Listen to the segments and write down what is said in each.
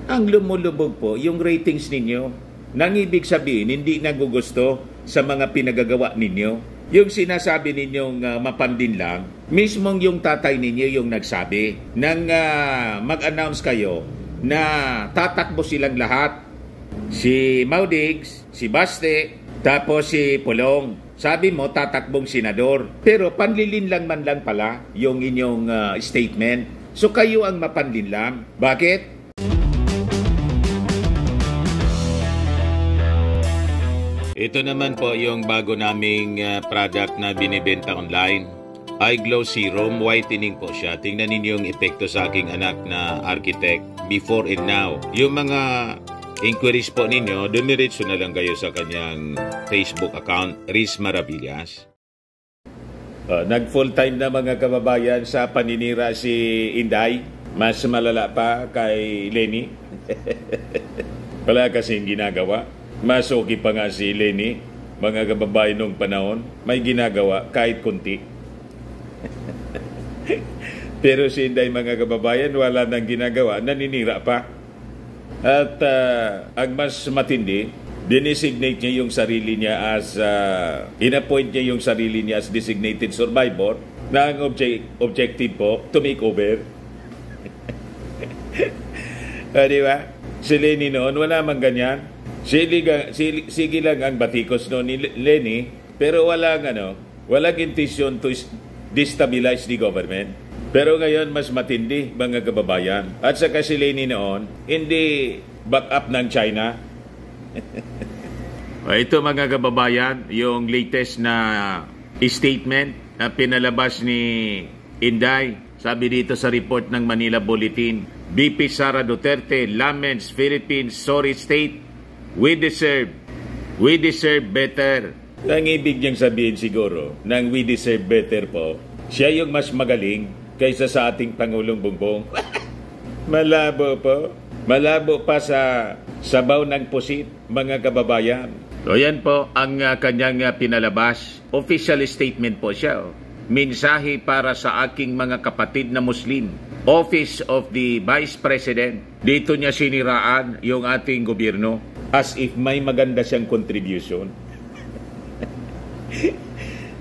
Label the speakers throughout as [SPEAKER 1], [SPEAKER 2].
[SPEAKER 1] ang lumulubog po yung ratings ninyo. Nang ibig sabihin, hindi nagugusto sa mga pinagagawa ninyo. Yung sinasabi ninyong mapandin lang, mismong yung tatay ninyo yung nagsabi nang mag-announce kayo na tatakbo silang lahat. Si Maudigs, si Baste, tapos si Pulong. Sabi mo, tatakbong senador. Pero panlilin lang man lang pala yung inyong statement. So kayo ang mapanlin lang. Bakit? Ito naman po yung bago naming product na binibenta online. iGlow Serum, whitening po siya. Tingnan ninyo yung epekto sa aking anak na architect before and now. Yung mga inquiries po ninyo, dumiretso na lang kayo sa kanyang Facebook account, Riz Maravillas. Nag-full time na mga kababayan sa paninira si Inday. Mas malala pa kay Lenny. Wala kasing ginagawa. Mas okay pa nga si Lenny, mga kababayan nung panahon, may ginagawa kahit kunti. Pero si Inday, mga kababayan, wala nang ginagawa, naninira pa. At ang mas matindi, dinesignate niya yung sarili niya as, inappoint niya yung sarili niya as designated survivor na ang objective po, to make over. Di ba? Si Lenny noon, wala mang ganyan. Sige lang ang batikos noon ni Lenny, pero walang intention to destabilize the government. Pero ngayon, mas matindi, mga kababayan. At saka si Lenny noon, hindi back up ng China. Ito, mga kababayan, yung latest na statement na pinalabas ni Inday. Sabi dito sa report ng Manila Bulletin, VP Sara Duterte laments Philippines sorry state. We deserve better. Ang ibig niyang sabihin siguro, nang we deserve better po, siya yung mas magaling kaysa sa ating Pangulong Bongbong. Malabo po. Malabo pa sa sabaw ng pusit, mga kababayan. So yan po ang kanyang pinalabas. Official statement po siya. Mensahe para sa aking mga kapatid na Muslim. Office of the Vice President. Dito niya siniraan yung ating gobyerno as if may maganda siyang contribution.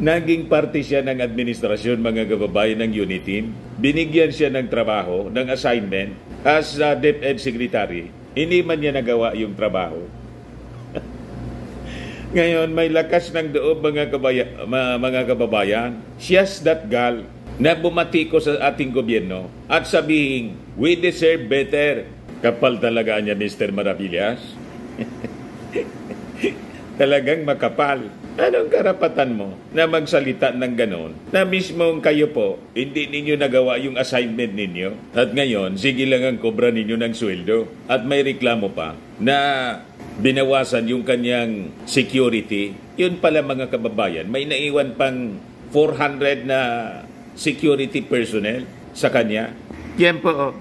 [SPEAKER 1] Naging parte siya ng administrasyon, mga kababayan, ng UNITEAM. Binigyan siya ng trabaho, ng assignment as DepEd Secretary. Hindi man niya nagawa yung trabaho. Ngayon, may lakas ng loob, mga kababayan. She's that girl na bumatiko sa ating gobyerno at sabihin, we deserve better. Kapal talaga niya, Mr. Maravillas. Talagang makapal. Anong karapatan mo na magsalita ng ganon? Na mismong kayo po, hindi ninyo nagawa yung assignment ninyo. At ngayon, sige lang ang kobra ninyo ng sweldo. At may reklamo pa na binawasan yung kanyang security. Yun pala, mga kababayan, may naiwan pang 400 na security personnel sa kanya. Yan po.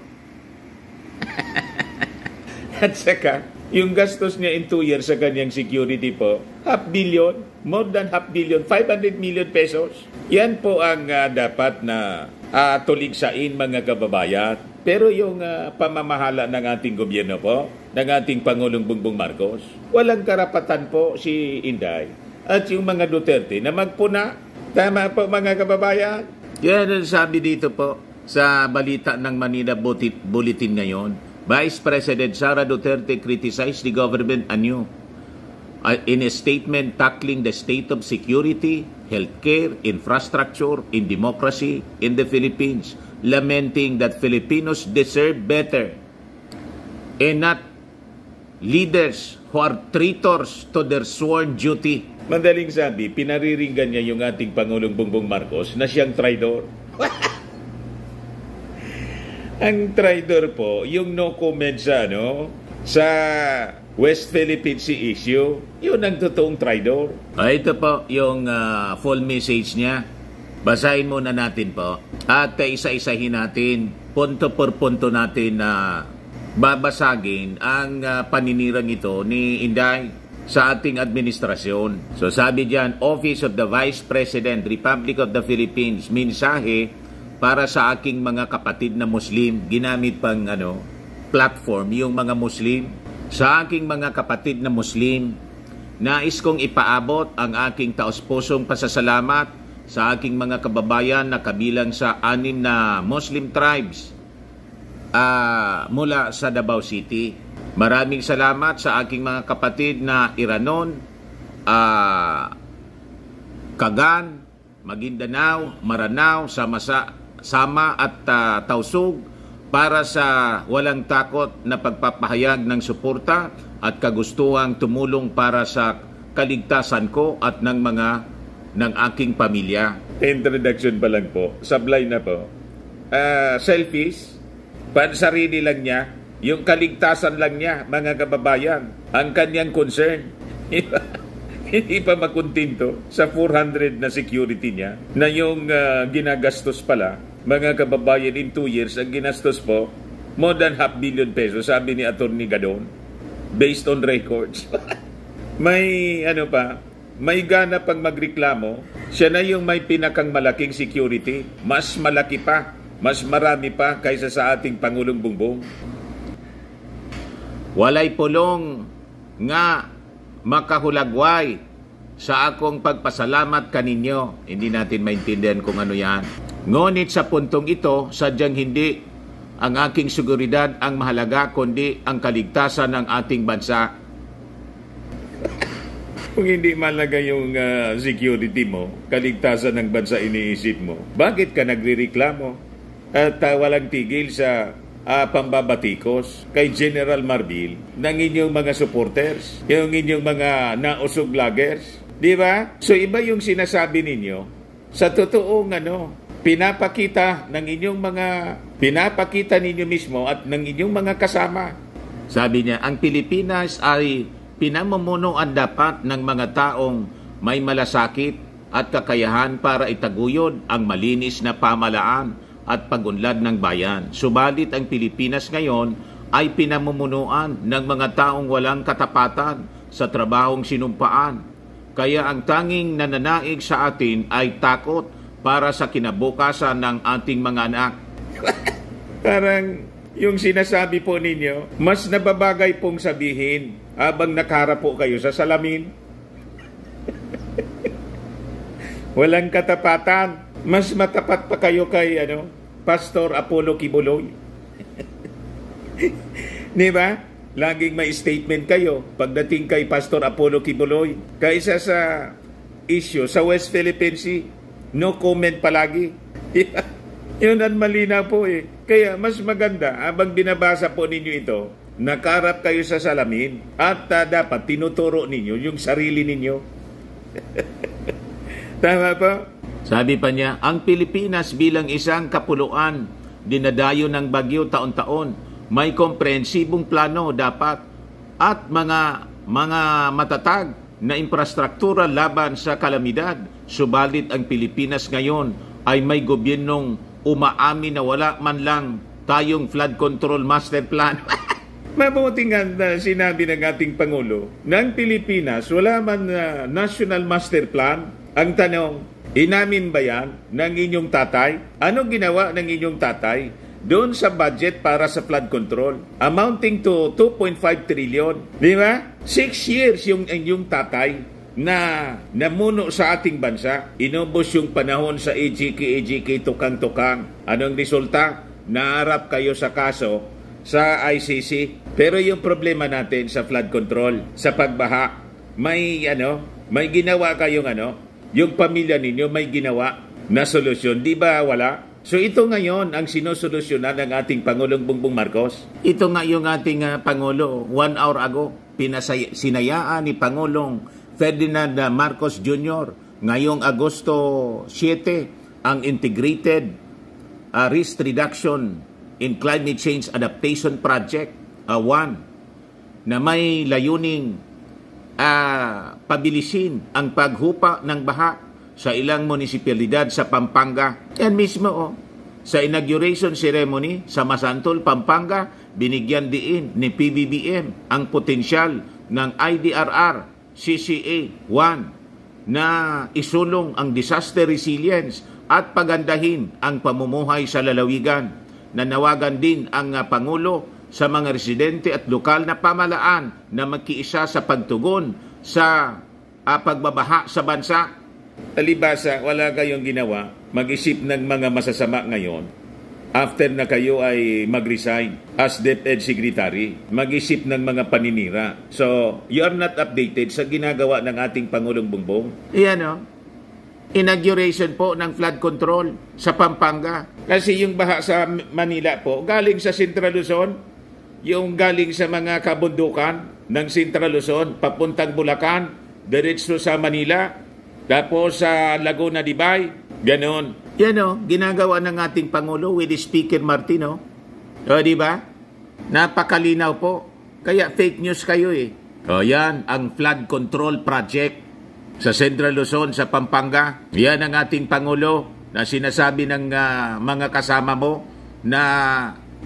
[SPEAKER 1] At saka, yung gastos niya in 2 years sa kanyang security po, 500 million, more than 500 million, 500 million pesos. Yan po ang dapat na tuligsain, mga kababayan. Pero yung pamamahala ng ating gobyerno po, ng ating Pangulong Bongbong Marcos, walang karapatan po si Inday. At yung mga Duterte na magpuna. Tama po, mga kababayan. Yan ang sabi dito po sa balita ng Manila Bulletin ngayon. Vice President Sara Duterte criticized the government anew in a statement tackling the state of security, healthcare, infrastructure, and democracy in the Philippines, lamenting that Filipinos deserve better and not leaders who are traitors to their sworn duty. Madaling sabi, pinariringgan niya yung ating Pangulong Bongbong Marcos na siyang traidor. Ang traidor po, yung no comment sa West Philippine Sea issue, yun ang totoong traidor. Ito po yung full message niya. Basahin muna natin po. At isa-isahin natin, punto per punto natin na babasagin ang paninirang ito ni Inday sa ating administrasyon. So sabi diyan, Office of the Vice President, Republic of the Philippines, mensahe para sa aking mga kapatid na Muslim. Ginamit pang platform yung mga Muslim. Sa aking mga kapatid na Muslim, nais kong ipaabot ang aking taos-pusong pasasalamat sa aking mga kababayan na kabilang sa 6 na Muslim tribes mula sa Davao City. Maraming salamat sa aking mga kapatid na Iranon, Kagan, Maguindanao, Maranao, Sama at Tausug para sa walang takot na pagpapahayag ng suporta at kagustuhang tumulong para sa kaligtasan ko at ng aking pamilya. Introduction pa lang po, sablay na po. Selfies, pansarili lang niya, yung kaligtasan lang niya, mga kababayan, ang kanyang concern. Hindi pa makuntinto sa 400 na security niya na yung ginagastos pala, mga kababayan, in 2 years, ang ginastos po, more than $500 million pesos, sabi ni Attorney Gadon, based on records. May gana pang magreklamo, siya na yung may pinakang malaking security, mas malaki pa, mas marami pa kaysa sa ating Pangulong Bongbong. Walay pulong nga makahulagway sa akong pagpasalamat kaninyo. Hindi natin maintindihan kung ano yan. Ngunit sa puntong ito, sadyang hindi ang aking seguridad ang mahalaga, kundi ang kaligtasan ng ating bansa. Kung hindi mahalaga yung security mo, kaligtasan ng bansa iniisip mo, bakit ka nagrereklamo at walang tigil sa pambabatikos kay General Marbil ng inyong mga supporters, yung inyong mga nausog vloggers? Di ba? So iba yung sinasabi ninyo sa totoong pinapakita ninyo mismo at ng inyong mga kasama. Sabi niya, ang Pilipinas ay pinamumunuan dapat ng mga taong may malasakit at kakayahan para itaguyod ang malinis na pamalaan at pagunlad ng bayan. Subalit ang Pilipinas ngayon ay pinamumunuan ng mga taong walang katapatan sa trabahong sinumpaan. Kaya ang tanging nananaig sa atin ay takot para sa kinabukasan ng ating mga anak. Parang yung sinasabi po ninyo, mas nababagay pong sabihin habang nakaharap po kayo sa salamin. Walang katapatan. Mas matapat pa kayo kay Pastor Apollo Kibuloy. Di ba? Laging may statement kayo pagdating kay Pastor Apollo Kibuloy. Kaysa sa issue sa West Philippine Sea, no comment palagi. Yun ang malinaw po eh. Kaya mas maganda habang binabasa po ninyo ito, nakarap kayo sa salamin at dapat tinuturo ninyo yung sarili ninyo. Tama po? Sabi pa niya, ang Pilipinas bilang isang kapuluan, dinadayo ng bagyo taon-taon, may komprehensibong plano dapat at mga matatag na infrastruktura laban sa kalamidad. Subalit ang Pilipinas ngayon ay may gobyernong umaamin na wala man lang tayong flood control master plan. Mabuti nga sinabi ng ating Pangulo, ng Pilipinas wala man national master plan. Ang tanong, inamin ba yan ng inyong tatay? Ano ginawa ng inyong tatay doon sa budget para sa flood control? Amounting to 2.5 trillion. Di ba? 6 years yung inyong tatay na namuno sa ating bansa. Inubos yung panahon sa EJK, tukang-tukang. Anong resulta? Naharap kayo sa kaso sa ICC. Pero yung problema natin sa flood control, sa pagbaha, may ginawa kayong yung pamilya ninyo may ginawa na solusyon. Di ba wala? So ito ngayon ang sinusolusyonan ng ating Pangulong Bongbong Marcos. Ito nga yung ating Pangulo 1 hour ago. Sinayaan ni Pangulong Ferdinand Marcos Jr. ngayong Agosto 7 ang Integrated Risk Reduction in Climate Change Adaptation Project 1 na may layuning pabilisin ang paghupa ng baha sa ilang munisipalidad sa Pampanga. Yan mismo sa inauguration ceremony sa Masantol, Pampanga, binigyan diin ni PBBM ang potensyal ng IDRR CCA 1 na isulong ang disaster resilience at pagandahin ang pamumuhay sa lalawigan. Nanawagan din ang Pangulo sa mga residente at lokal na pamahalaan na magkiisa sa pagtugon sa pagbabaha sa bansa. Palibasa, wala kayong ginawa, mag-isip ng mga masasama ngayon after na kayo ay mag-resign as DepEd Secretary, mag-isip ng mga paninira. So, you are not updated sa ginagawa ng ating Pangulong Bongbong. Iyan o. Inauguration po ng flood control sa Pampanga. Kasi yung baha sa Manila po, galing sa Central Luzon, yung galing sa mga kabundukan ng Central Luzon, papuntang Bulacan, diretso sa Manila, tapos sa Laguna de Bay, ganon. Yan o, ginagawa ng ating Pangulo with the Speaker Martin, o. O, di ba? Napakalinaw po. Kaya fake news kayo eh. O, yan, ang flood control project sa Central Luzon, sa Pampanga. Yan ang ating Pangulo na sinasabi ng mga kasama mo na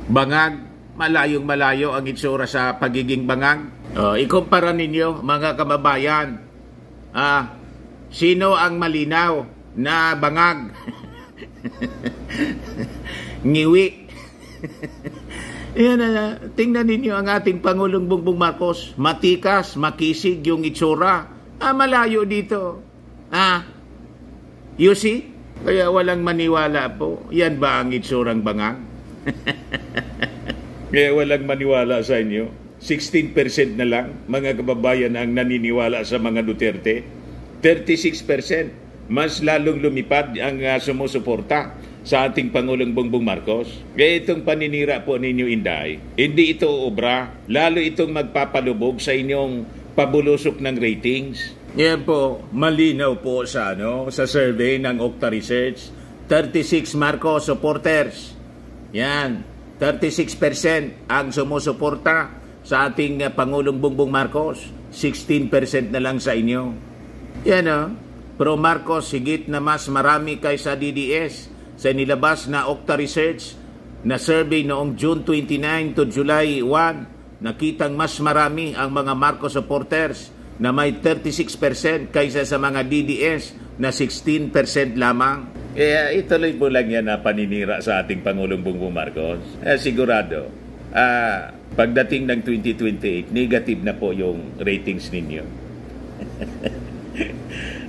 [SPEAKER 1] bangag, malayong malayo ang itsura sa pagiging bangag. O, ikumpara ninyo, mga kababayan, sino ang malinaw na bangag? Ngiwi. Yan, tingnan ninyo ang ating Pangulong Bongbong Marcos. Matikas, makisig yung itsura. Malayo dito. You see? Kaya walang maniwala po. Yan ba ang itsurang bangag? Kaya walang maniwala sa inyo. 16% na lang mga kababayan ang naniniwala sa mga Duterte. 36%. Mas lalong lumipad ang sumusuporta sa ating Pangulong Bongbong Marcos. Kaya itong paninira po ninyo, Inday, hindi ito obra, lalo itong magpapalubog sa inyong pabulusok ng ratings. Yan po, malinaw po sa survey ng Okta Research. 36 Marcos supporters. Yan, 36% ang sumusuporta sa ating Pangulong Bongbong Marcos. 16% na lang sa inyo. Yan Pro Marcos, higit na mas marami kaysa DDS sa nilabas na Okta Research na survey noong June 29 to July 1. Nakitang mas marami ang mga Marcos supporters na may 36% kaysa sa mga DDS na 16% lamang. Kaya ituloy po lang yan na paninira sa ating Pangulong Bongbong Marcos. Sigurado, pagdating ng 2028, negative na po yung ratings ninyo.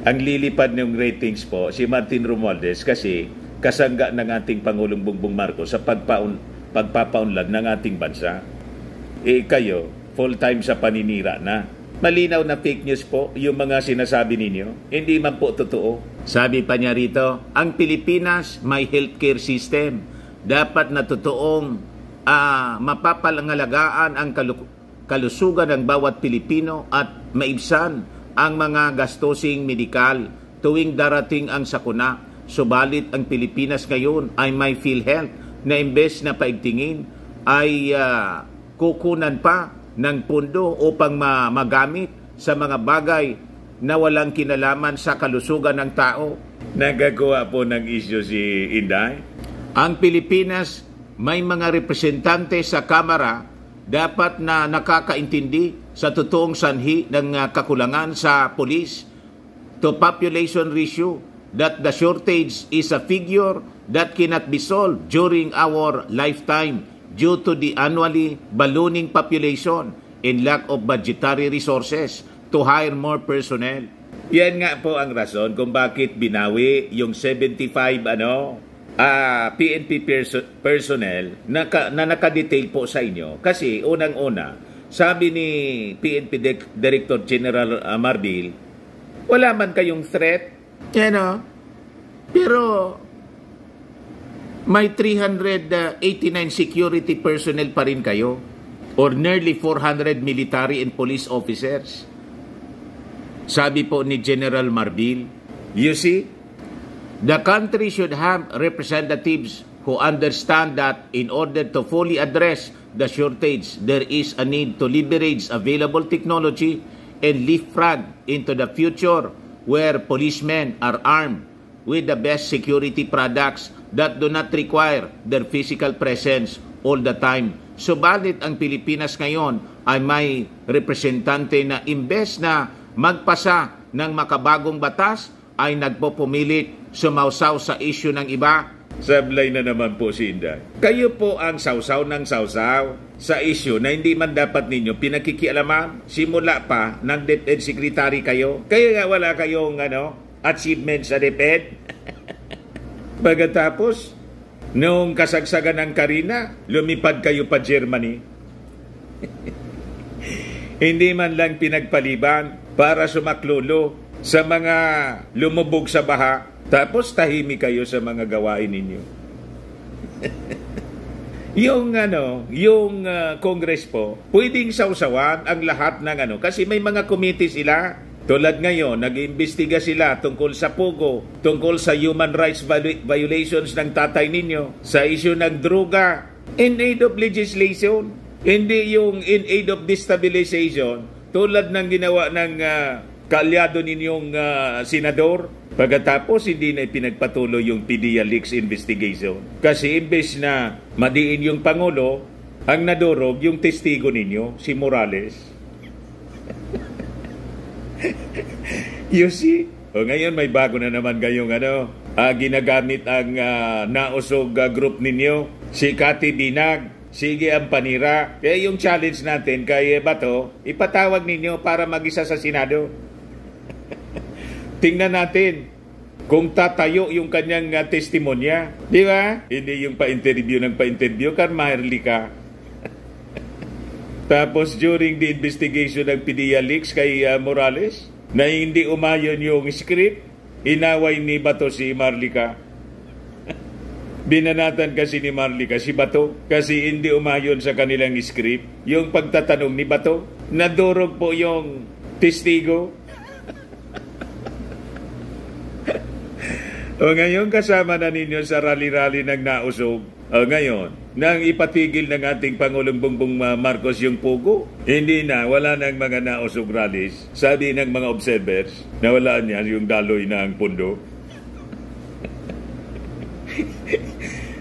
[SPEAKER 1] Ang lilipad ng ratings po, si Martin Romualdez kasi kasangga ng ating Pangulong Bongbong Marcos sa pagpapaunlad ng ating bansa. Kayo, full-time sa paninira na. Malinaw na fake news po yung mga sinasabi ninyo. Hindi man po totoo. Sabi pa niya rito, ang Pilipinas may healthcare system. Dapat na totoong mapapalangalagaan ang kalusugan ng bawat Pilipino at maibsan ang mga gastosing medikal tuwing darating ang sakuna. Subalit ang Pilipinas ngayon ay may PhilHealth na imbes na paigtingin ay kukunan pa ng pundo upang magamit sa mga bagay na walang kinalaman sa kalusugan ng tao. Nagagawa po ng issue si Inday. Ang Pilipinas may mga representante sa Kamara dapat na nakakaintindi sa totoong sanhi ng kakulangan sa police to population ratio, that the shortage is a figure that cannot be solved during our lifetime due to the annually ballooning population and lack of budgetary resources to hire more personnel. Yan nga po ang rason kung bakit binawi yung 75 PNP personnel na nakadetail po sa inyo. Kasi unang-una, sabi ni PNP Director General Marbil, wala man kayong threat. Pero may 389 security personnel pa rin kayo or nearly 400 military and police officers. Sabi po ni General Marbil, you see, the country should have representatives who understand that in order to fully address the shortage, there is a need to leverage available technology and leapfrog into the future where policemen are armed with the best security products that do not require their physical presence all the time. Subalit ang Pilipinas ngayon ay may representante na imbes na magpasa ng makabagong batas ay nagpupumilit sumausaw sa issue ng iba. Sablay na naman po si Inday. Kayo po ang sausaw ng sausaw sa issue na hindi man dapat ninyo pinakikialaman. Simula pa ng DepEd Secretary kayo. Kaya nga wala kayong achievement sa DepEd. Pagkatapos, noong kasagsagan ng Karina, lumipad kayo pa Germany. Hindi man lang pinagpaliban para sumaklolo sa mga lumubog sa baha. Tapos tahimik kayo sa mga gawain ninyo. yung Congress po, pwedeng sausawan ang lahat ng kasi may mga committee sila. Tulad ngayon, nag-iimbestiga sila tungkol sa Pogo, tungkol sa human rights violations ng tatay ninyo, sa issue ng droga, in aid of legislation, hindi yung in aid of destabilization, tulad ng ginawa ng kaalyado ninyong senador. Pagkatapos, hindi na pinagpatuloy yung PDEA leaks investigation. Kasi imbes na madiin yung Pangulo, ang nadurog yung testigo ninyo, si Morales. You see? O ngayon may bago na naman kayong ginagamit ang nausog group ninyo, si Cathy Binag. Sige ang panira. Kaya yung challenge natin kay Bato, ipatawag ninyo para mag-isa sa Senado. Tingnan natin kung tatayo yung kanyang testimonya. Di ba? Hindi yung pa-interview ng pa-interview, karmaherli ka. Tapos during the investigation ng PDEA leaks kay Morales, na hindi umayon yung script, inaway ni Bato si Marlica. Binanatan kasi ni Marlica si Bato kasi hindi umayon sa kanilang script. Yung pagtatanong ni Bato, nadurog po yung testigo. O ngayon kasama na ninyo sa rally-rally ng nausog. O ngayon, nang ipatigil ng ating Pangulong Bongbong Marcos yung Pogo, hindi na, wala nang mga nausog rallies. Sabi ng mga observers, nawalaan niya yung daloy ng pundo.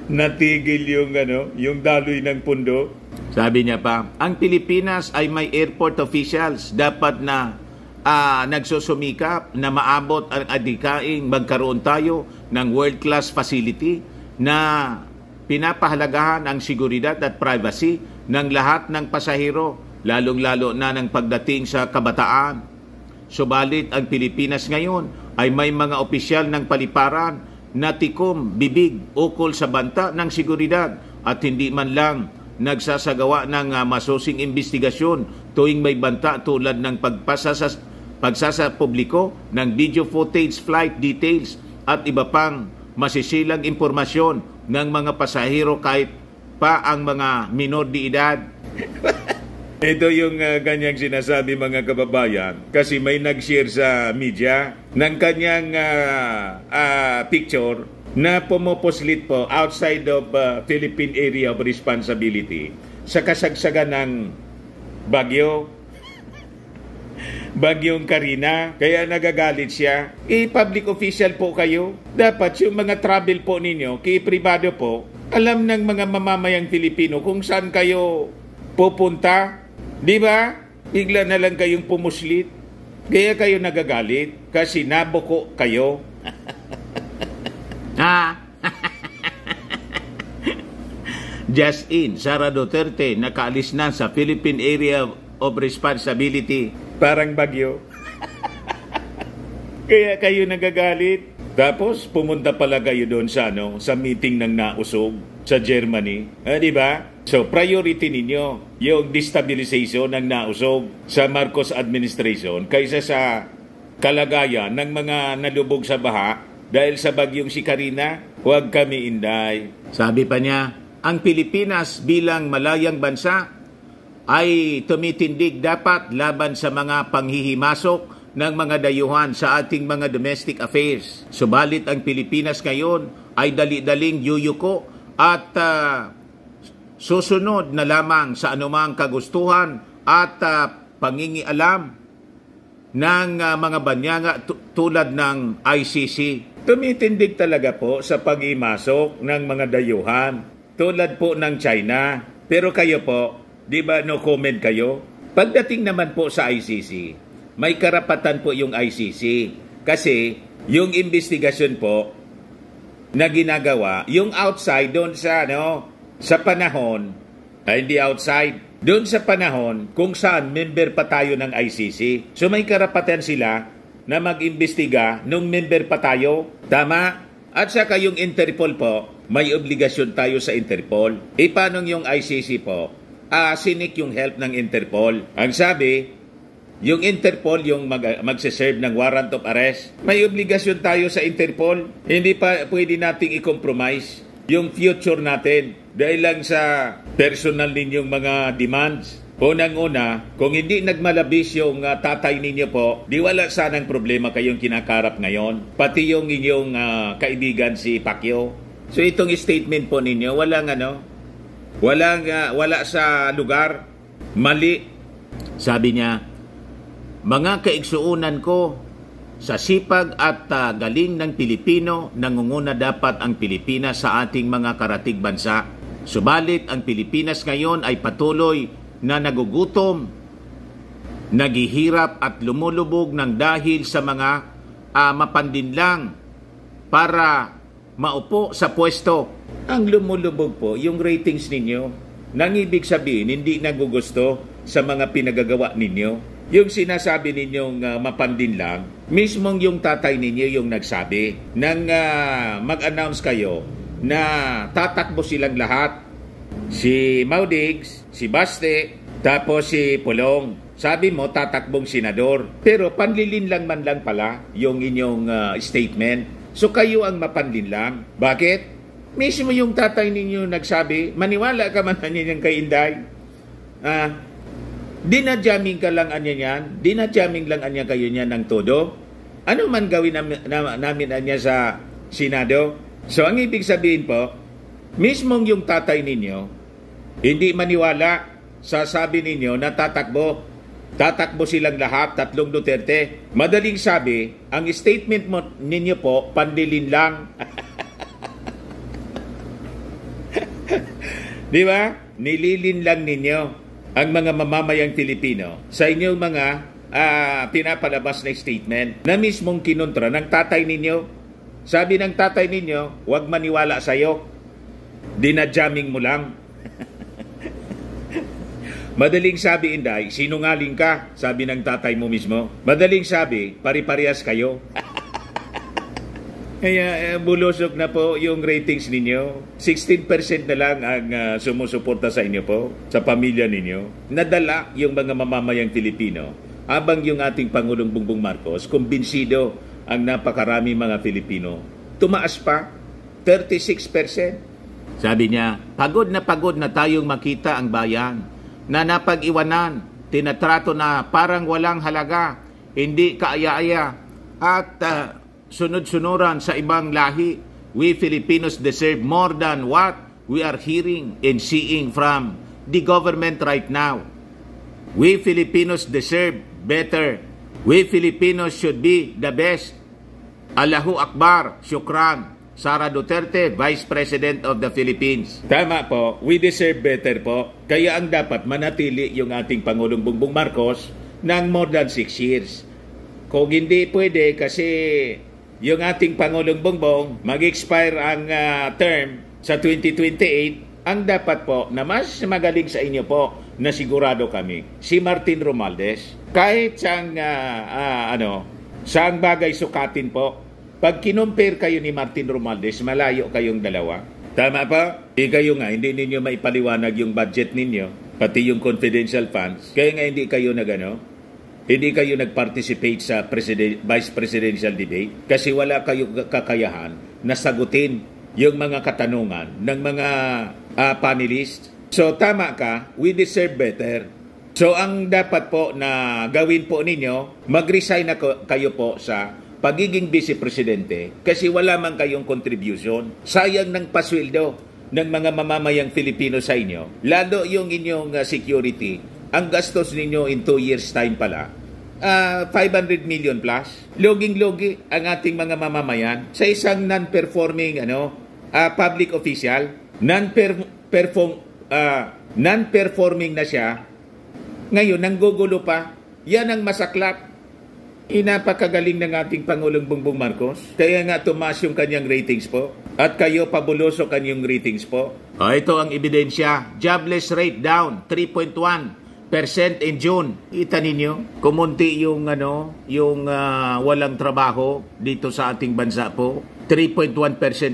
[SPEAKER 1] Natigil yung daloy ng pundo. Sabi niya pa, ang Pilipinas ay may airport officials. Dapat na nagsusumikap na maabot ang adhikaing magkaroon tayo ng world-class facility na pinapahalagahan ang seguridad at privacy ng lahat ng pasahero, lalong-lalo na ng pagdating sa kabataan. Subalit ang Pilipinas ngayon ay may mga opisyal ng paliparan na tikom, bibig, ukol sa banta ng seguridad at hindi man lang nagsasagawa ng masusing investigasyon tuwing may banta tulad ng pagsasapubliko ng video footage, flight details at iba pang masisilang impormasyon ng mga pasahero kahit pa ang mga minor de edad. Ito yung kanyang sinasabi mga kababayan kasi may nag-share sa media ng kanyang picture na pumuposlit po outside of Philippine Area of Responsibility sa kasagsagan ng Bagyong Karina, kaya nagagalit siya. Public official po kayo. Dapat yung mga travel po ninyo, pribado po, alam ng mga mamamayang Pilipino kung saan kayo pupunta. Di ba? Bigla na lang kayong pumuslit. Kaya kayo nagagalit kasi nabuko kayo. Just in, Sara Duterte nakaalis na sa Philippine Area of Responsibility. Parang bagyo. Kaya kayo nagagalit. Tapos pumunta pala kayo doon sa meeting ng nausog sa Germany. Di ba? So priority ninyo yung destabilization ng nausog sa Marcos administration kaysa sa kalagayan ng mga nalubog sa baha dahil sa bagyong si Karina. Huwag kami Inday. Sabi pa niya, ang Pilipinas bilang malayang bansa ay tumitindig dapat laban sa mga panghihimasok ng mga dayuhan sa ating mga domestic affairs. Subalit ang Pilipinas ngayon ay dali-daling yuyuko at susunod na lamang sa anumang kagustuhan at pangingialam ng mga banyanga tulad ng ICC. Tumitindig talaga po sa pag-imasok ng mga dayuhan tulad po ng China. Pero kayo po, di ba no comment kayo? Pagdating naman po sa ICC, may karapatan po yung ICC kasi yung investigasyon po na ginagawa, yung outside doon sa sa panahon, hindi outside, doon sa panahon kung saan member pa tayo ng ICC. So may karapatan sila na mag-imbestiga nung member pa tayo. Tama? At saka yung Interpol po, may obligasyon tayo sa Interpol. Paano yung ICC po? Sinik yung help ng Interpol. Ang sabi, yung Interpol yung magse-serve ng warrant of arrest. May obligasyon tayo sa Interpol. Hindi pa pwede nating i-compromise yung future natin dahil lang sa personal ninyong mga demands. Unang-una, kung hindi nagmalabis yung tatay ninyo po, di wala sanang problema kayong kinakarap ngayon. Pati yung inyong kaibigan si Pacquiao. So itong statement po ninyo, wala sa lugar, mali. Sabi niya, mga kaigsuunan ko, sa sipag at galing ng Pilipino, nangunguna dapat ang Pilipinas sa ating mga karatig bansa. Subalit ang Pilipinas ngayon ay patuloy na nagugutom, naghihirap at lumulubog ng dahil sa mga mapandinlang para maupo sa pwesto. Ang lumulubog po, yung ratings ninyo, nang ibig sabihin, hindi nagugusto sa mga pinagagawa ninyo. Yung sinasabi ninyong mapandinlang, mismong yung tatay ninyo yung nagsabi nang mag-announce kayo na tatakbo silang lahat. Si Maudigs, si Baste, tapos si Pulong. Sabi mo, tatakbong senador. Pero panlilinlang man lang pala yung inyong statement. So kayo ang mapanlinlang. Bakit? Mismo yung tatay ninyo nagsabi, maniwala ka man niyan kay Inday. Dinadjamming ka lang anya niyan. Dinadjamming lang anya kayo niyan ng todo. Ano man gawin namin anya sa Senado? So ang ibig sabihin po, mismong yung tatay ninyo, hindi maniwala sa sabi ninyo na tatakbo silang lahat, 3 Duterte. Madaling sabi, ang statement ninyo po, pandilin lang. Di ba? Nililin lang ninyo ang mga mamamayang Pilipino sa inyong mga pinapalabas na statement na mismong kinontra ng tatay ninyo. Sabi ng tatay ninyo, huwag maniwala sa'yo. Dinadjamming mo lang. Madaling sabi, Inday, sinungaling ka, sabi ng tatay mo mismo. Madaling sabi, pari-parehas kayo. Kaya bulusok na po yung ratings ninyo. 16% na lang ang sumusuporta sa inyo po, sa pamilya ninyo. Nadala yung mga mamamayang Pilipino. Habang yung ating Pangulong Bongbong Marcos, kumbinsido ang napakarami mga Pilipino. Tumaas pa, 36%. Sabi niya, pagod na tayong makita ang bayan na napag-iwanan, tinatrato na parang walang halaga, hindi kaaya-aya, at sunod-sunuran sa ibang lahi. We Filipinos deserve more than what we are hearing and seeing from the government right now. We Filipinos deserve better. We Filipinos should be the best. Allahu Akbar, Shukran. Sara Duterte, Vice President of the Philippines. Tama po, we deserve better po. Kaya ang dapat manatili yung ating Pangulong Bongbong Marcos ng more than 6 years. Kung hindi pwede kasi yung ating Pangulong Bongbong mag-expire ang term sa 2028, ang dapat po na mas magaling sa inyo po na sigurado kami, si Martin Romualdez. Kahit saang bagay sukatin po, pag kinumpare kayo ni Martin Romualdez, malayo kayong dalawa. Tama pa? Kayo nga, hindi ninyo maipaliwanag yung budget ninyo, pati yung confidential funds. Kaya nga hindi kayo hindi kayo nag-participate sa vice presidential debate kasi wala kayong kakayahan na sagutin yung mga katanungan ng mga panelists. So tama ka, we deserve better. So ang dapat po na gawin po ninyo, mag-resign na kayo po sa pagiging vice-presidente kasi wala man kayong contribution. Sayang ng pasweldo ng mga mamamayang Filipino sa inyo. Lalo yung inyong security. Ang gastos ninyo in 2 years time pala, 500 million plus. Loging-logi ang ating mga mamamayan sa isang non-performing public official. Non-performing na siya. Ngayon, nanggugulo pa. Yan ang masaklap. Napakagaling ng ating Pangulong Bongbong Marcos. Kaya nga tumaas yung kanyang ratings po. At kayo pabuloso kanyang ratings po. Ito ang ebidensya. Jobless rate down 3.1% in June. Kita ninyo, kumunti yung walang trabaho dito sa ating bansa po. 3.1%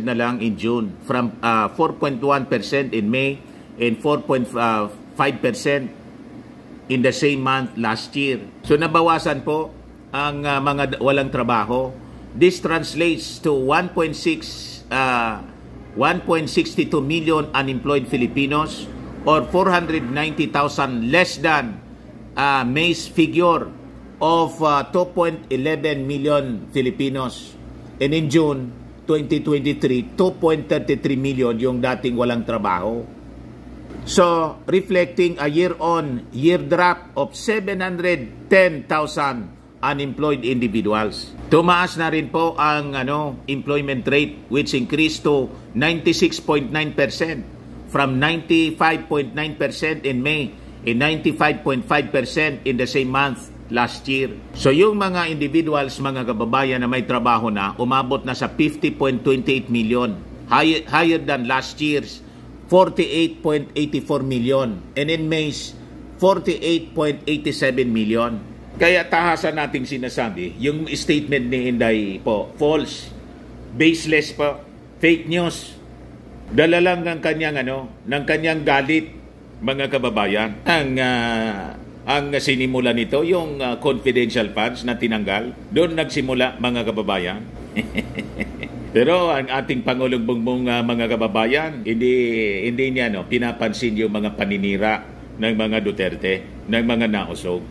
[SPEAKER 1] na lang in June from 4.1% in May and 4.5% in the same month last year. So nabawasan po ang mga walang trabaho. This translates to 1.62 million unemployed Filipinos or 490,000 less than May's figure of 2.11 million Filipinos. And in June 2023, 2.33 million yung dating walang trabaho. So, reflecting a year-on-year drop of 710,000 unemployed individuals. Tumaas na rin po ang employment rate which increased to 96.9% from 95.9% in May and 95.5% in the same month last year. So yung mga individuals, mga kababayan na may trabaho na, umabot na sa 50.28 million, higher than last year's 48.84 million, and in May's 48.87 million. Kaya tahasan nating sinasabi, yung statement ni Inday po, false, baseless po, fake news. Dala lang ng kanyang galit, mga kababayan. Ang sinimula nito, yung confidential funds na tinanggal, doon nagsimula, mga kababayan. Pero ang ating Pangulong Bongbong, mga kababayan, hindi niya pinapansin yung mga paninira ng mga Duterte, ng mga nausog.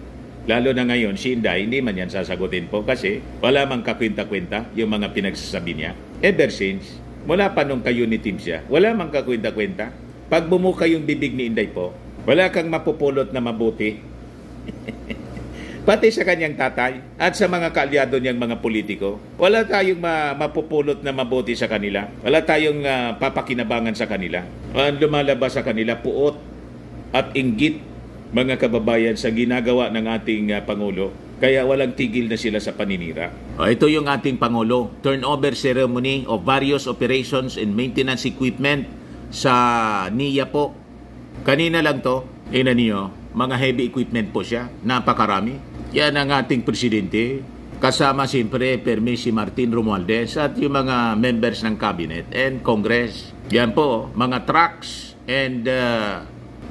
[SPEAKER 1] Lalo na ngayon, si Inday, hindi man yan sasagutin po kasi wala mang kakwenta-kwenta yung mga pinagsasabi niya. Ever since, mula pa nung ka-unity team siya, wala mang kakwenta-kwenta. Pag bumuka yung bibig ni Inday po, wala kang mapupulot na mabuti. Pati sa kanyang tatay at sa mga kaalyado niyang mga politiko, wala tayong mapupulot na mabuti sa kanila. Wala tayong papakinabangan sa kanila. Ang lumalabas sa kanila, puot at inggit, mga kababayan, sa ginagawa ng ating Pangulo. Kaya walang tigil na sila sa paninira. Ito yung ating Pangulo. Turnover ceremony of various operations and maintenance equipment sa NIA po. Kanina lang to, ina niyo, mga heavy equipment po siya. Napakarami. Yan ang ating presidente. Kasama siyempre si Martin Romualdez at yung mga members ng cabinet and Congress. Yan po, mga trucks and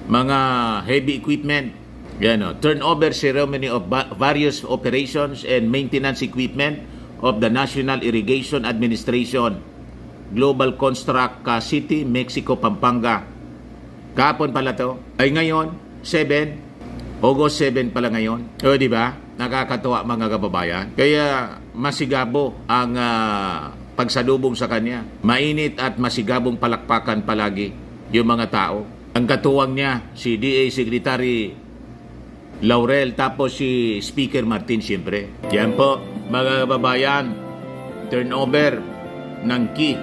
[SPEAKER 1] mga heavy equipment. Yan, turnover ceremony of various operations and maintenance equipment of the National Irrigation Administration, Global Construct City, Mexico, Pampanga. Kahapon pala to. Ay ngayon, August 7 pala ngayon. O, di ba? Nakakatuwa, mga kababayan. Kaya masigabo ang pagsalubong sa kanya. Mainit at masigabong palakpakan palagi yung mga tao. Ang katuwang niya, si DA Secretary Laurel, tapos si Speaker Martin siyempre. Yan po, mga kababayan, turnover ng key.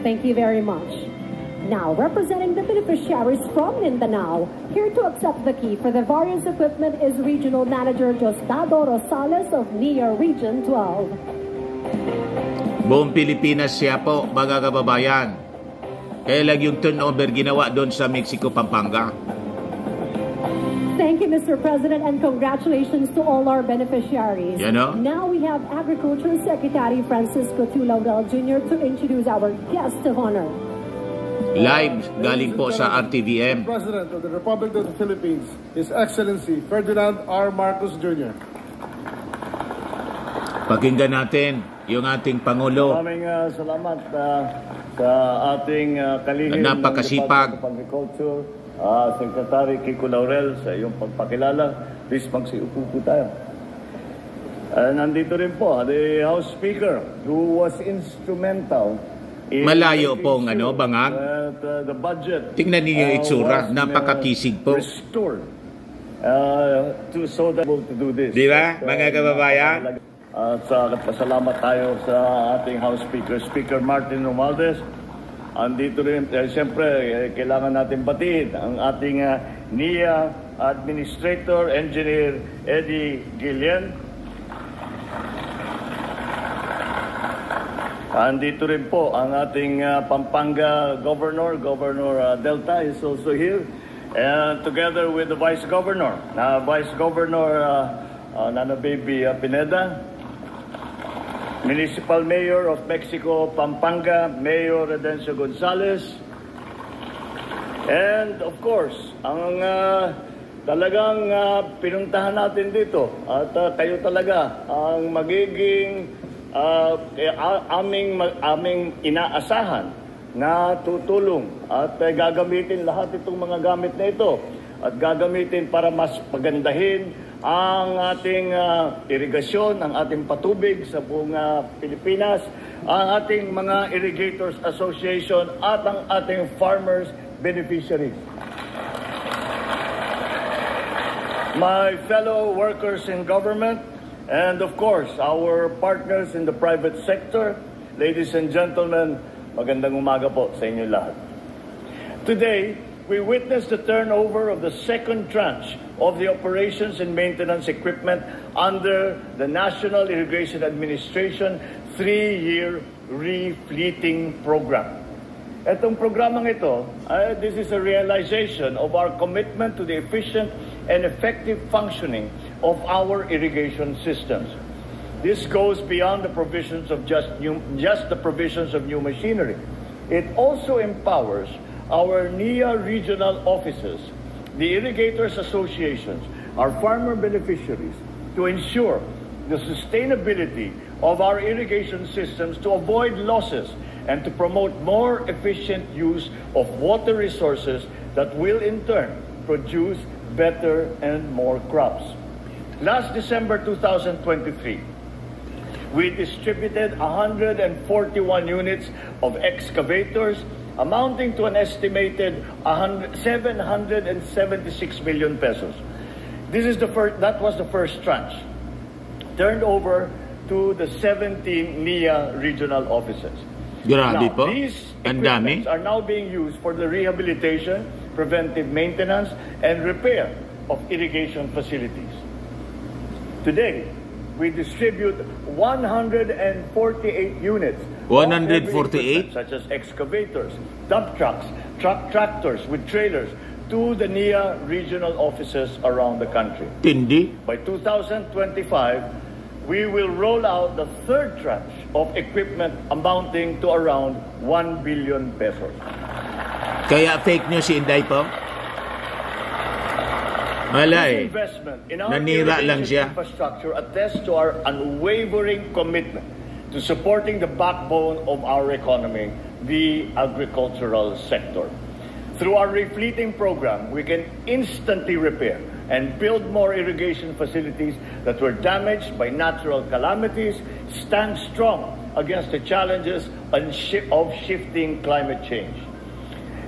[SPEAKER 2] Thank you very much. Now, representing the beneficiaries from Mindanao, here to accept the key for the various equipment is Regional Manager Diosdado Rosales of NIA Region 12.
[SPEAKER 1] Buong Pilipinas siya po, mga kababayan. Kaya lang yung turnover ginawa doon sa Mexico, Pampanga.
[SPEAKER 2] Thank you, Mr. President, and congratulations to all our beneficiaries. Now we have Agriculture Secretary Francisco Q. Laurel Jr. to introduce our guest of honor.
[SPEAKER 1] Live galing po sa RTVM.
[SPEAKER 3] President of the Republic of the Philippines, His Excellency Ferdinand R. Marcos Jr.
[SPEAKER 1] Pakinggan natin yung ating Pangulo.
[SPEAKER 4] Maraming salamat sa ating kalihim
[SPEAKER 1] napakasipag
[SPEAKER 4] ng Agriculture, Secretary Kiko Laurel, sa iyong pagpakilala. Please magsiupo po tayo. Nandito rin po the House Speaker who was instrumental in
[SPEAKER 1] malayo pong bangag.
[SPEAKER 4] The budget.
[SPEAKER 1] Tingnan niyo yung itsura, napakakisig po.
[SPEAKER 4] Restored so that able to do this.
[SPEAKER 1] Di ba, mga kababayan?
[SPEAKER 4] At nagpasalamat tayo sa ating House Speaker, Speaker Martin Romualdez. Andito rin, siyempre, kailangan natin batiin ang ating NIA Administrator, Engineer Eddie Guillen. Andito rin po ang ating Pampanga Governor, Governor Delta is also here. And together with the Vice Governor, Vice Governor Nana Baby Pineda, Municipal Mayor of Mexico, Pampanga, Mayor Redencio Gonzalez, and of course, ang talagang pinuntahan natin dito at kayo talaga ang magiging aming inaasahan na tutulong at gagamitin lahat itong mga gamit na ito at gagamitin para mas pagandahin ang ating irigasyon, ang ating patubig sa buong Pilipinas, ang ating mga Irrigators Association at ang ating farmers beneficiaries. My fellow workers in government, and of course, our partners in the private sector, ladies and gentlemen, magandang umaga po sa inyo lahat. Today, we witnessed the turnover of the second tranche of the operations and maintenance equipment under the National Irrigation Administration 3-year refleeting program. Itong programang ito, this is a realization of our commitment to the efficient and effective functioning of our irrigation systems. This goes beyond the provisions of just the provisions of new machinery. It also empowers our NIA regional offices, the irrigators associations, our farmer beneficiaries to ensure the sustainability of our irrigation systems to avoid losses and to promote more efficient use of water resources that will in turn produce better and more crops. Last December 2023, we distributed 141 units of excavators amounting to an estimated 776 million pesos. That was the first tranche, turned over to the 17 NIA regional offices.
[SPEAKER 1] Grabe po.
[SPEAKER 4] These
[SPEAKER 1] Ang dami.
[SPEAKER 4] equipments are now being used for the rehabilitation, preventive maintenance, and repair of irrigation facilities. Today, we distribute 148 units.
[SPEAKER 1] 148?
[SPEAKER 4] Such as excavators, dump trucks, tractors with trailers to the NIA regional offices around the country.
[SPEAKER 1] Tindi.
[SPEAKER 4] By 2025, we will roll out the third tranche of equipment amounting to around 1 billion pesos.
[SPEAKER 1] Kaya fake news si Inday po? Malay.
[SPEAKER 4] Investment in our
[SPEAKER 1] Nanira lang
[SPEAKER 4] irrigation
[SPEAKER 1] siya.
[SPEAKER 4] infrastructure attests to our unwavering commitment to supporting the backbone of our economy, the agricultural sector. Through our refleeting program, we can instantly repair and build more irrigation facilities that were damaged by natural calamities, stand strong against the challenges of shifting climate change.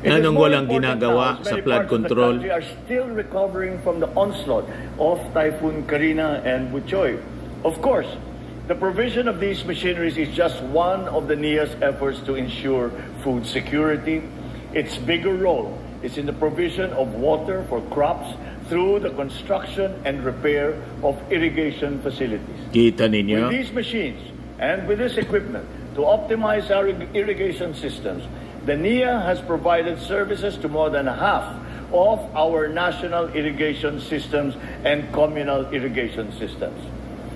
[SPEAKER 1] Anong walang ginagawa sa flood control?
[SPEAKER 4] We are still recovering from the onslaught of Typhoon Karina and Buchoy. Of course, the provision of these machineries is just one of the NIA's efforts to ensure food security. Its bigger role is in the provision of water for crops through the construction and repair of irrigation facilities.
[SPEAKER 1] Kita ninyo?
[SPEAKER 4] With these machines and with this equipment to optimize our irrigation systems, the NIA has provided services to more than half of our national irrigation systems and communal irrigation systems.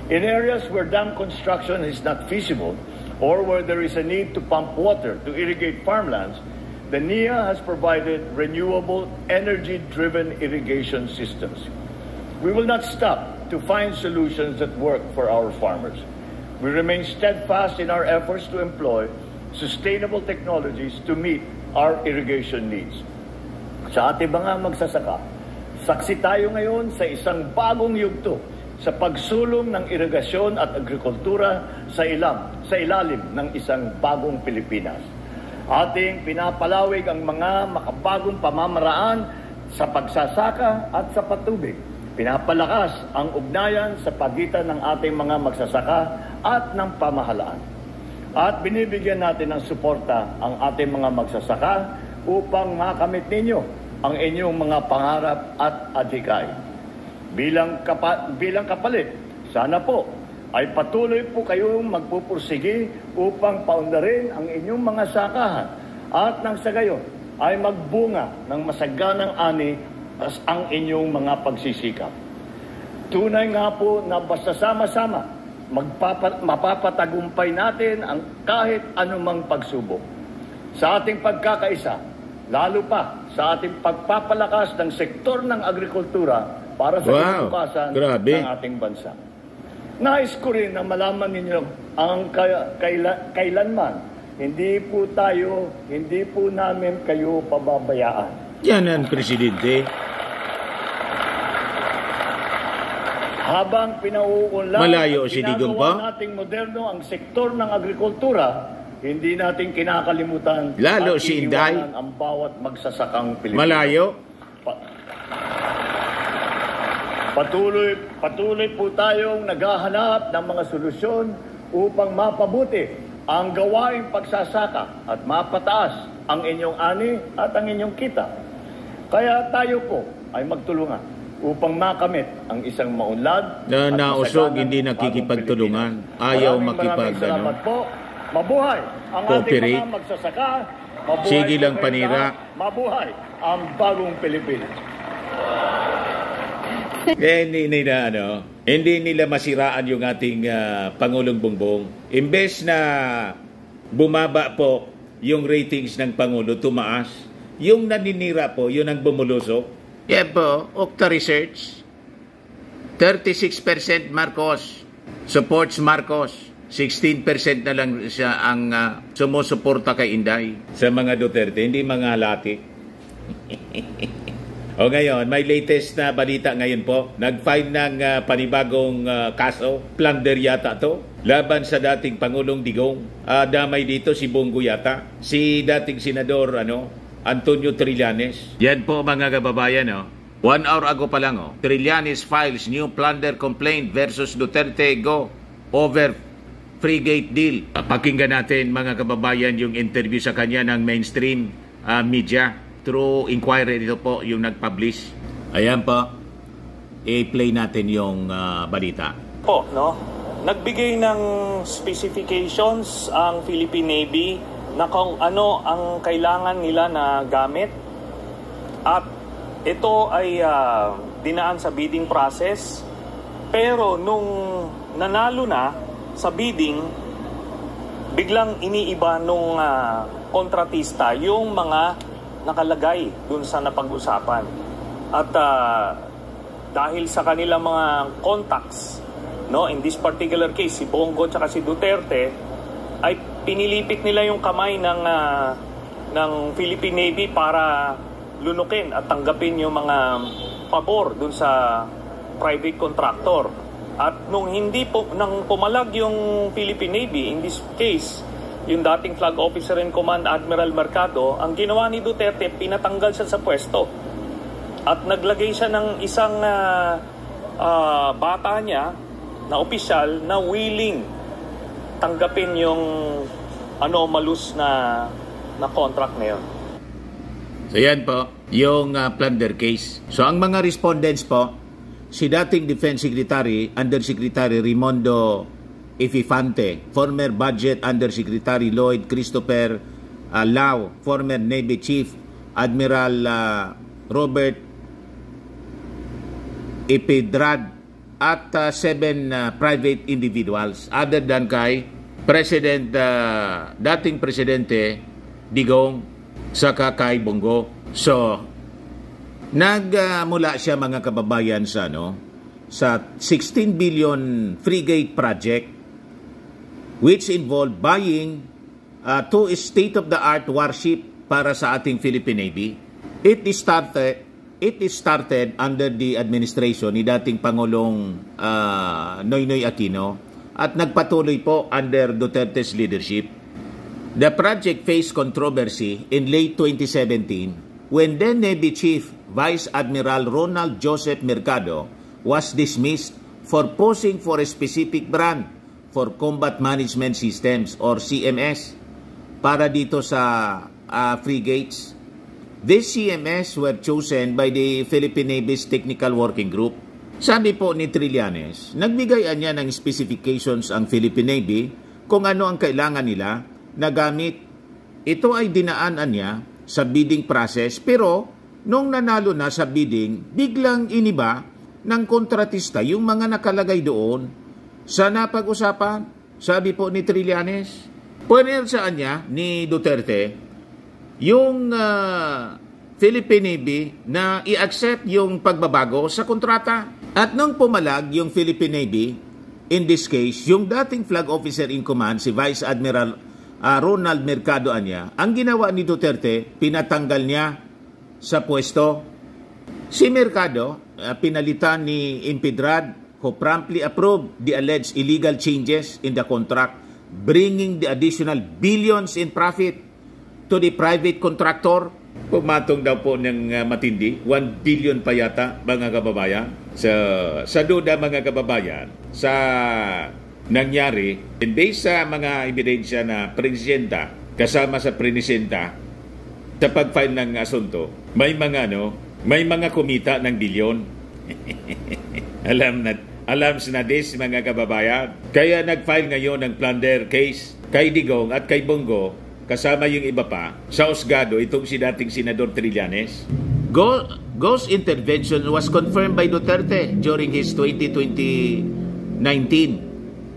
[SPEAKER 4] In areas where dam construction is not feasible or where there is a need to pump water to irrigate farmlands, the NIA has provided renewable energy-driven irrigation systems. We will not stop to find solutions that work for our farmers. We remain steadfast in our efforts to employ sustainable technologies to meet our irrigation needs. Sa ating mga magsasaka, saksi tayo ngayon sa isang bagong yugto sa pagsulong ng irigasyon at agrikultura sa ilalim ng isang bagong Pilipinas. Ating pinapalawig ang mga makabagong pamamaraan sa pagsasaka at sa patubig. Pinapalakas ang ugnayan sa pagitan ng ating mga magsasaka at ng pamahalaan. At binibigyan natin ng suporta ang ating mga magsasaka upang makamit ninyo ang inyong mga pangarap at adhikain. Bilang kapalit, sana po ay patuloy po kayong magpupursige upang paundarin ang inyong mga sakahan at nang sa gayon ay magbunga ng masaganang ani ang inyong mga pagsisikap. Tunay nga po na basta sama-sama mapapatagumpay natin ang kahit anumang pagsubok. Sa ating pagkakaisa, lalo pa sa ating pagpapalakas ng sektor ng agrikultura para sa kinabukasan ng ating bansa. Nais ko rin na malaman ninyo ang kailanman hindi po namin kayo pababayaan.
[SPEAKER 1] Yan ang Presidente.
[SPEAKER 4] Habang pinauunlad
[SPEAKER 1] Malayo si Digong pa.
[SPEAKER 4] Nating moderno ang sektor ng agrikultura, hindi natin kinakalimutan
[SPEAKER 1] lalo si Inday
[SPEAKER 4] ang bawat magsasakang Pilipino.
[SPEAKER 1] Malayo.
[SPEAKER 4] Patuloy po tayong naghahanap ng mga solusyon upang mapabuti ang gawaing pagsasaka at mapataas ang inyong ani at ang inyong kita. Kaya tayo po ay magtulungan upang makamit ang isang maunlad
[SPEAKER 1] na nausog, hindi nakikipagtulungan, ayaw makipag
[SPEAKER 4] salamat po. Mabuhay ang ating mga magsasaka. Mabuhay
[SPEAKER 1] sige lang panira.
[SPEAKER 4] Mabuhay ang bagong Pilipinas.
[SPEAKER 1] Hindi nila masiraan yung ating Pangulong Bongbong. Imbes na bumaba po yung ratings ng Pangulo, tumaas. Yung naninira po, yun ang bumulusok. Yan po, Okta Research. 36% Marcos. Supports Marcos. 16% na lang siya ang sumusuporta kay Inday. Sa mga Duterte, hindi mga halati. O ngayon, may latest na balita ngayon po. Nag-file ng panibagong kaso. Plunder yata to. Laban sa dating Pangulong Digong. Damay dito si Bongo yata. Si dating Senador Antonio Trillanes. Yan po mga kababayan. 1 hour ago pa lang. Trillanes files new plunder complaint versus Duterte go over frigate deal. Pakinggan natin mga kababayan yung interview sa kanya ng mainstream media. Through inquiry dito po yung nag-publish. Ayan po. I-play natin yung balita.
[SPEAKER 5] Po, no? Nagbigay ng specifications ang Philippine Navy na kung ano ang kailangan nila na gamit. At ito ay dinaan sa bidding process. Pero nung nanalo na sa bidding, biglang iniiba nung kontratista yung mga nakalagay dun sa napag-usapan. At dahil sa kanilang mga contacts, no, in this particular case, si Bongo at si Duterte, ay pinilipit nila yung kamay ng Philippine Navy para lunukin at tanggapin yung mga pabor dun sa private contractor. At nung nang pumalag yung Philippine Navy, in this case, yung dating flag officer in command, Admiral Mercado, ang ginawa ni Duterte, pinatanggal siya sa pwesto. At naglagay siya ng isang bata niya na opisyal na willing tanggapin yung anomalous na contract na yun.
[SPEAKER 1] So yan po, yung plunder case. So ang mga respondents po, si dating Defense Secretary, Undersecretary Raimundo Ififante, former Budget Undersecretary Lloyd Christopher Lau, former Navy Chief Admiral Robert Epedrad, at 7 private individuals other than kay dating Presidente Digong saka kay Bongo. So, nagmula siya mga kababayan sa 16 billion frigate project which involved buying 2 state-of-the-art warship para sa ating Philippine Navy. It is started under the administration ni dating Pangulong Noynoy Aquino at nagpatuloy po under Duterte's leadership. The project faced controversy in late 2017 when then Navy Chief Vice Admiral Ronald Joseph Mercado was dismissed for posing for a specific brand for Combat Management Systems or CMS para dito sa frigates. These CMS were chosen by the Philippine Navy's Technical Working Group Sabi po ni Trillanes, nagbigayan niya ng specifications ang Philippine Navy kung ano ang kailangan nila na gamit. Ito ay dinaanan niya sa bidding process, pero nung nanalo na sa bidding, biglang iniba ng kontratista yung mga nakalagay doon sa napag-usapan. Sabi po ni Trillanes, puwersahan niya ni Duterte yung Philippine Navy na i-accept yung pagbabago sa kontrata. At nung pumalag yung Philippine Navy, in this case, yung dating flag officer in command, si Vice Admiral Ronald Mercado Anya, ang ginawa ni Duterte, pinatanggal niya sa pwesto. Si Mercado, pinalitan ni Impedrad, who promptly approved the alleged illegal changes in the contract, bringing the additional billions in profit to the private contractor. Pumatong daw po ng matindi, 1 billion pa yata, mga kababayan. Sa duda, mga kababayan, sa nangyari, based sa mga ebidensya na presidenta, kasama sa presidenta, sa pag-file ng asunto, may mga kumita ng bilyon. Alam na this, mga kababayan. Kaya nag-file ngayon ng plunder case kay Digong at kay Bongo, kasama yung iba pa, sa Osgado, itong si dating Senador Trillanes. Ghost intervention was confirmed by Duterte during his 2019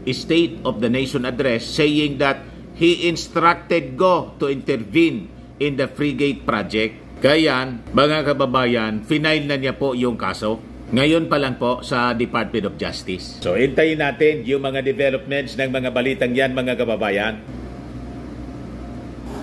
[SPEAKER 1] State of the Nation address, saying that he instructed Go to intervene in the frigate project. Kaya, mga kababayan, final na niya po yung kaso. Ngayon pa lang po sa Department of Justice. So, hintayin natin yung mga developments ng mga balitang yan, mga kababayan.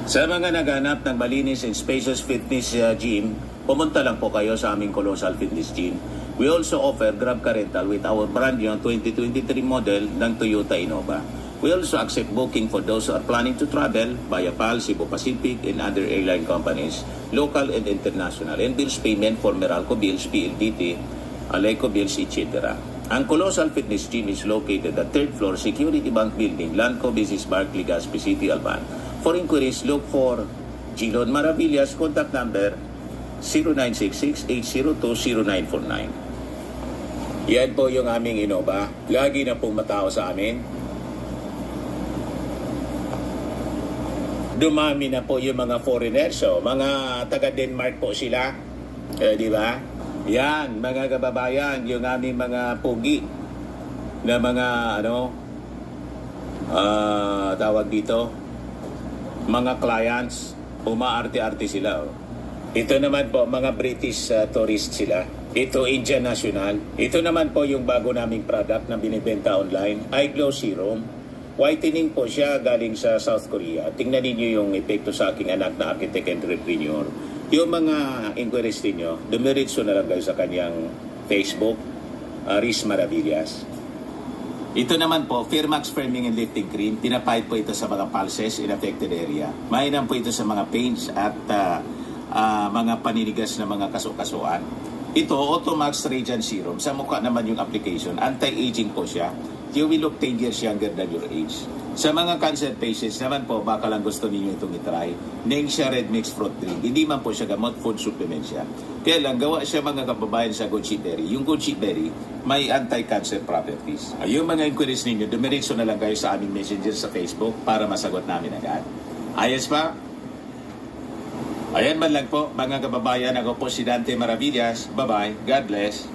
[SPEAKER 1] Sa mga naghanap ng malinis and spacious fitness gym, pumunta lang po kayo sa aming Colossal Fitness Gym. We also offer Grab Car Rental with our brand new 2023 model ng Toyota Innova. We also accept booking for those who are planning to travel via PAL, Cebu Pacific, and other airline companies, local and international, and bills payment for Meralco Bills, PLDT, Aleco Bills, etc. Ang Colossal Fitness Gym is located at 3rd floor Security Bank Building, Lanco Business Park, Legazpi City, Alban. For inquiries, look for Gilon Maravillas, contact number 0966-802-0949. Yan po yung aming Innova. Lagi na pong matao sa amin. Dumami na po yung mga foreigners. So, mga taga-Denmark po sila. Di ba? Yan, mga kababayan, yung aming mga pugi na mga, tawag dito, mga clients, umaarte-arte sila. Ito naman po, mga British tourist sila. Ito, Indian National. Ito naman po yung bago naming product na binibenta online, iGlow Serum. Whitening po siya galing sa South Korea. Tingnan niyo yung epekto sa aking anak na architect entrepreneur. Yung mga inquiries niyo, dumiritso na lang kayo sa kanyang Facebook, Riz Maravillas. Ito naman po, Firmax Firming and Lifting Cream. Pinapahid po ito sa mga pulses in affected area. Mainam po ito sa mga pains at mga paninigas na mga kaso-kasuan. Ito, Automax Radiant Serum. Sa mukha naman yung application. Anti-aging po siya. You will look 10 years younger than your age. Sa mga cancer patients naman po, baka lang gusto ninyo itong itry. Nengxia Red Mix Fruit Drink. Hindi man po siya gamot, food supplement siya. Kaya lang, gawa siya mga kababayan sa Goji Berry. Yung Goji Berry, may anti-cancer properties. Yung mga inquiries ninyo, dumiretso na lang kayo sa aming messenger sa Facebook para masagot namin agad. Ayos pa? Ayan man lang po, mga kababayan. Ako po si Dante Maravillas. Bye-bye. God bless.